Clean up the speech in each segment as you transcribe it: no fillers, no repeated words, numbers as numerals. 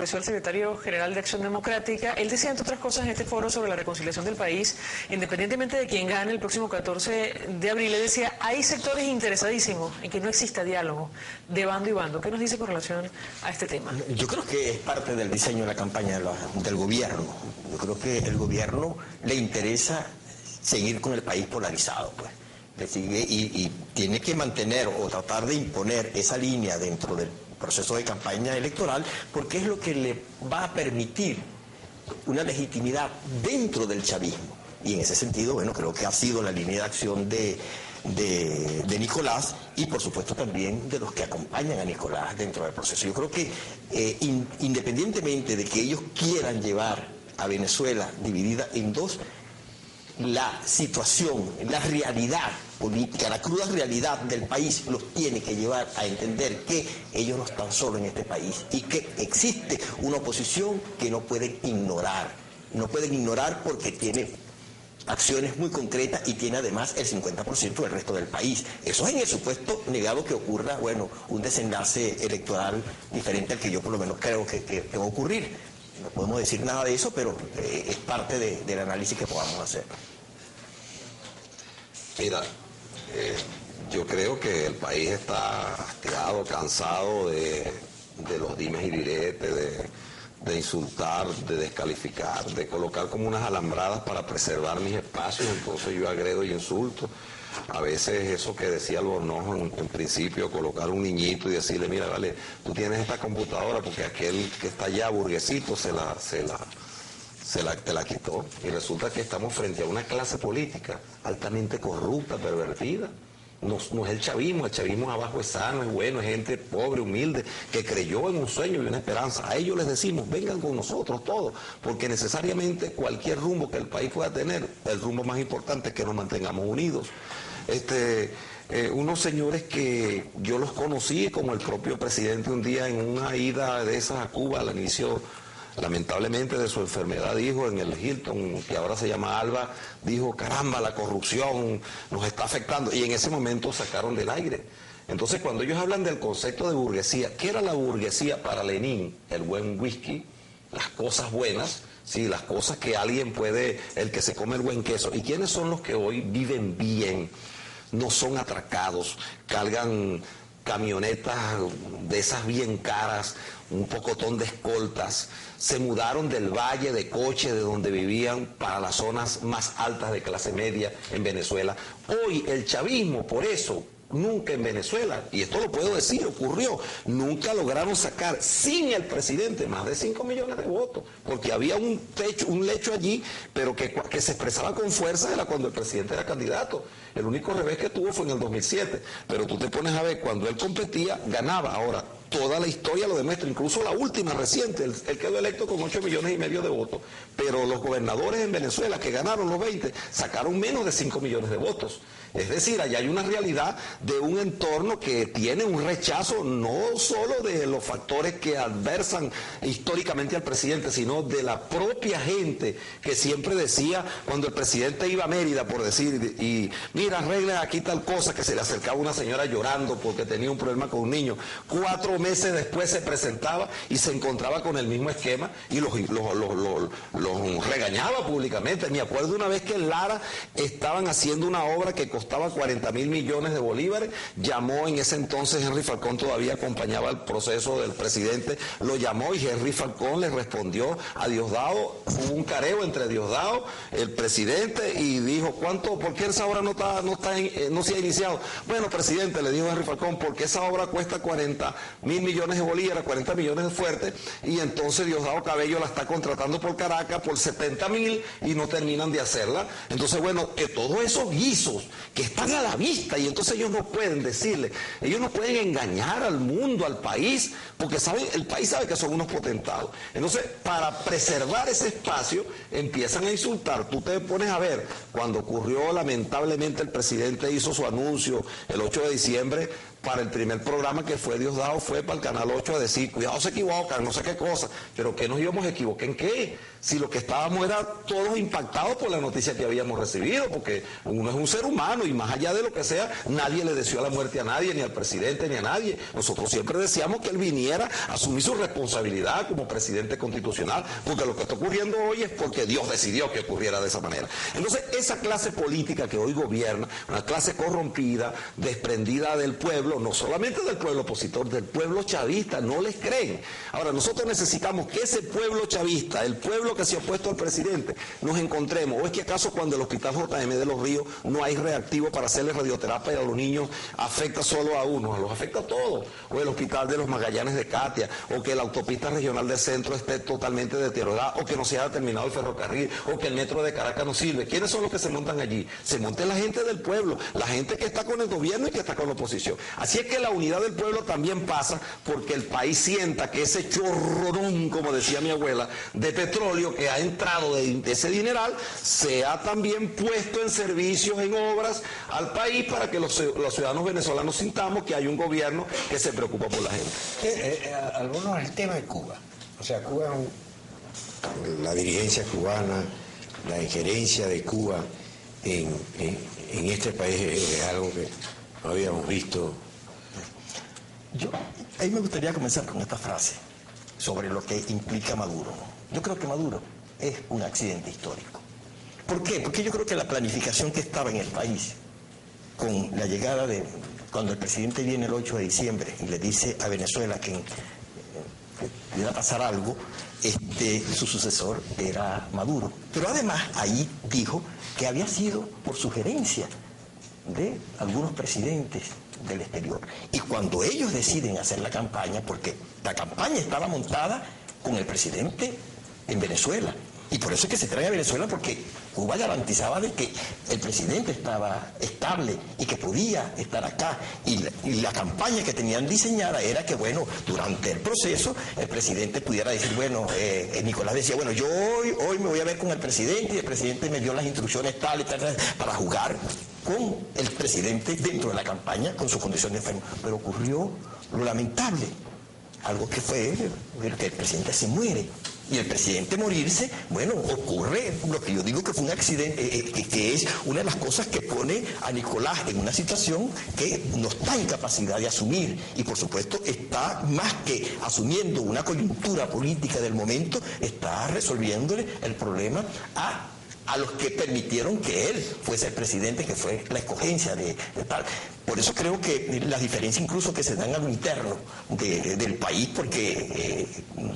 expresó el secretario general de Acción Democrática. Él decía, entre otras cosas, en este foro sobre la reconciliación del país, independientemente de quién gane el próximo 14 de abril, le decía, hay sectores interesadísimos en que no exista diálogo de bando y bando. ¿Qué nos dice con relación a este tema? Yo creo que es parte del diseño de la campaña del gobierno. Yo creo que el gobierno le interesa seguir con el país polarizado, pues. Y tiene que mantener o tratar de imponer esa línea dentro del proceso de campaña electoral, porque es lo que le va a permitir una legitimidad dentro del chavismo. Y en ese sentido, bueno, creo que ha sido la línea de acción de Nicolás y por supuesto también de los que acompañan a Nicolás dentro del proceso. Yo creo que independientemente de que ellos quieran llevar a Venezuela dividida en dos, la situación, la realidad política, la cruda realidad del país los tiene que llevar a entender que ellos no están solos en este país y que existe una oposición que no pueden ignorar. No pueden ignorar porque tiene acciones muy concretas y tiene además el 50% del resto del país. Eso es en el supuesto negado que ocurra, bueno, un desenlace electoral diferente al que yo por lo menos creo que va a ocurrir. No podemos decir nada de eso, pero es parte del análisis que podamos hacer. Mira, yo creo que el país está hastiado, cansado de los dimes y diretes, de insultar, de descalificar, de colocar como unas alambradas para preservar mis espacios, entonces yo agredo y insulto. A veces eso que decía Albornoz en principio, colocar un niñito y decirle, mira, vale, tú tienes esta computadora porque aquel que está allá, burguesito, te la quitó. Y resulta que estamos frente a una clase política altamente corrupta, pervertida. No es el chavismo abajo es sano, es bueno, es gente pobre, humilde, que creyó en un sueño y una esperanza. A ellos les decimos, vengan con nosotros todos, porque necesariamente cualquier rumbo que el país pueda tener, el rumbo más importante es que nos mantengamos unidos. Unos señores que yo los conocí, como el propio presidente un día en una ida de esas a Cuba al inicio, lamentablemente, de su enfermedad, dijo en el Hilton, que ahora se llama Alba, dijo, caramba, la corrupción nos está afectando, y en ese momento sacaron del aire. Entonces, cuando ellos hablan del concepto de burguesía, ¿qué era la burguesía para Lenin? El buen whisky, las cosas buenas, sí, las cosas que alguien puede, el que se come el buen queso. ¿Y quiénes son los que hoy viven bien? No son atracados, cargan camionetas de esas bien caras, un pocotón de escoltas, se mudaron del valle de Coche, de donde vivían, para las zonas más altas de clase media en Venezuela. Hoy el chavismo, por eso, nunca en Venezuela, y esto lo puedo decir, ocurrió, nunca lograron sacar sin el presidente más de 5 millones de votos, porque había un lecho allí, pero que se expresaba con fuerza era cuando el presidente era candidato. El único revés que tuvo fue en el 2007, pero tú te pones a ver, cuando él competía, ganaba. Ahora, toda la historia lo demuestra, incluso la última reciente, él quedó electo con 8,5 millones de votos, pero los gobernadores en Venezuela que ganaron los 20, sacaron menos de 5 millones de votos. Es decir, allá hay una realidad de un entorno que tiene un rechazo no solo de los factores que adversan históricamente al presidente, sino de la propia gente que siempre decía, cuando el presidente iba a Mérida, por decir, y mira, arreglen aquí tal cosa, que se le acercaba una señora llorando porque tenía un problema con un niño. 4 meses después se presentaba y se encontraba con el mismo esquema y los regañaba públicamente. Me acuerdo una vez que en Lara estaban haciendo una obra que costaba 40.000 millones de bolívares, llamó en ese entonces Henry Falcón, todavía acompañaba el proceso del presidente, lo llamó y Henry Falcón le respondió a Diosdado, hubo un careo entre Diosdado, el presidente, y dijo, ¿por qué esa obra no se ha iniciado? Bueno, presidente, le dijo Henry Falcón, porque esa obra cuesta 40.000 millones de bolívares, 40 millones de fuertes, y entonces Diosdado Cabello la está contratando por Caracas por 70.000 y no terminan de hacerla. Entonces, bueno, que todos esos guisos que están a la vista, y entonces ellos no pueden decirle, ellos no pueden engañar al mundo, al país, porque el país sabe que son unos potentados. Entonces, para preservar ese espacio, empiezan a insultar. Tú te pones a ver, cuando ocurrió, lamentablemente, el presidente hizo su anuncio el 8 de diciembre, para el primer programa que fue Diosdado, fue para el Canal 8 a decir, cuidado, se equivocan, no sé qué cosa, pero ¿qué nos íbamos a equivocar en qué? Si lo que estábamos era todos impactados por la noticia que habíamos recibido, porque uno es un ser humano y más allá de lo que sea, nadie le deseó la muerte a nadie, ni al presidente, ni a nadie. Nosotros siempre deseamos que él viniera a asumir su responsabilidad como presidente constitucional, porque lo que está ocurriendo hoy es porque Dios decidió que ocurriera de esa manera. Entonces, esa clase política que hoy gobierna, una clase corrompida, desprendida del pueblo, no solamente del pueblo opositor, del pueblo chavista, no les creen. Ahora, nosotros necesitamos que ese pueblo chavista, el pueblo que se ha opuesto al presidente, nos encontremos. ¿O es que acaso cuando el hospital JM de Los Ríos no hay reactivo para hacerle radioterapia a los niños, afecta solo a uno, los afecta a todos? O el hospital de los Magallanes de Katia, o que la autopista regional del centro esté totalmente deteriorada, o que no se haya terminado el ferrocarril, o que el metro de Caracas no sirve. ¿Quiénes son los que se montan allí? Se monta la gente del pueblo, la gente que está con el gobierno y que está con la oposición. Así es que la unidad del pueblo también pasa porque el país sienta que ese chorrón, como decía mi abuela, de petróleo que ha entrado de ese dineral, se ha también puesto en servicios, en obras al país para que los ciudadanos venezolanos sintamos que hay un gobierno que se preocupa por la gente. Algunos, el tema de Cuba. O sea, Cuba, la dirigencia cubana, la injerencia de Cuba en este país es algo que no habíamos visto. A mí me gustaría comenzar con esta frase sobre lo que implica Maduro. Yo creo que Maduro es un accidente histórico. ¿Por qué? Porque yo creo que la planificación que estaba en el país, con la llegada de, cuando el presidente viene el 8 de diciembre y le dice a Venezuela que iba a pasar algo, su sucesor era Maduro. Pero además ahí dijo que había sido por sugerencia de algunos presidentes del exterior. Y cuando ellos deciden hacer la campaña, porque la campaña estaba montada con el presidente en Venezuela, y por eso es que se trae a Venezuela, porque Cuba garantizaba de que el presidente estaba estable y que podía estar acá, y la campaña que tenían diseñada era que, bueno, durante el proceso el presidente pudiera decir, bueno, Nicolás decía, bueno, yo hoy me voy a ver con el presidente, y el presidente me dio las instrucciones tal y tal, para jugar con el presidente dentro de la campaña con su condición de enfermo. Pero ocurrió lo lamentable, algo que fue que el presidente se muere. Y el presidente morirse, bueno, ocurre lo que yo digo que fue un accidente, que es una de las cosas que pone a Nicolás en una situación que no está en capacidad de asumir. Y por supuesto está más que asumiendo una coyuntura política del momento, está resolviéndole el problema a los que permitieron que él fuese el presidente, que fue la escogencia de tal. Por eso creo que las diferencias incluso que se dan a lo interno del país, porque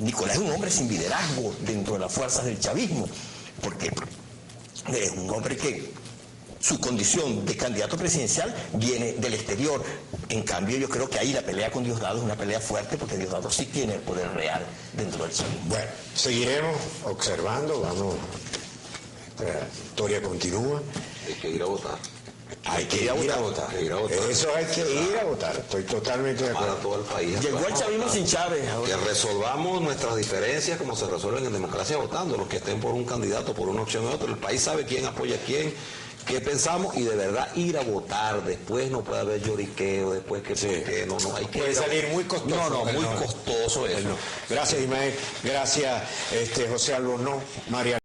Nicolás es un hombre sin liderazgo dentro de las fuerzas del chavismo, porque es un hombre que su condición de candidato presidencial viene del exterior. En cambio, yo creo que ahí la pelea con Diosdado es una pelea fuerte, porque Diosdado sí tiene el poder real dentro del chavismo. Bueno, seguiremos observando, vamos... La historia continúa. Hay que ir a votar. Hay que ir a votar. Eso hay que ir a votar. Estoy totalmente de acuerdo. Para todo el país. Llegó el chavismo sin Chávez. Que resolvamos nuestras diferencias como se resuelven en democracia votando. Los que estén por un candidato, por una opción u otra. El país sabe quién apoya a quién, qué pensamos, y de verdad ir a votar. Después no puede haber lloriqueo, después que sí. no hay que puede salir muy costoso. No, muy costoso eso. Gracias, Ismael. Gracias, José Albornoz, María.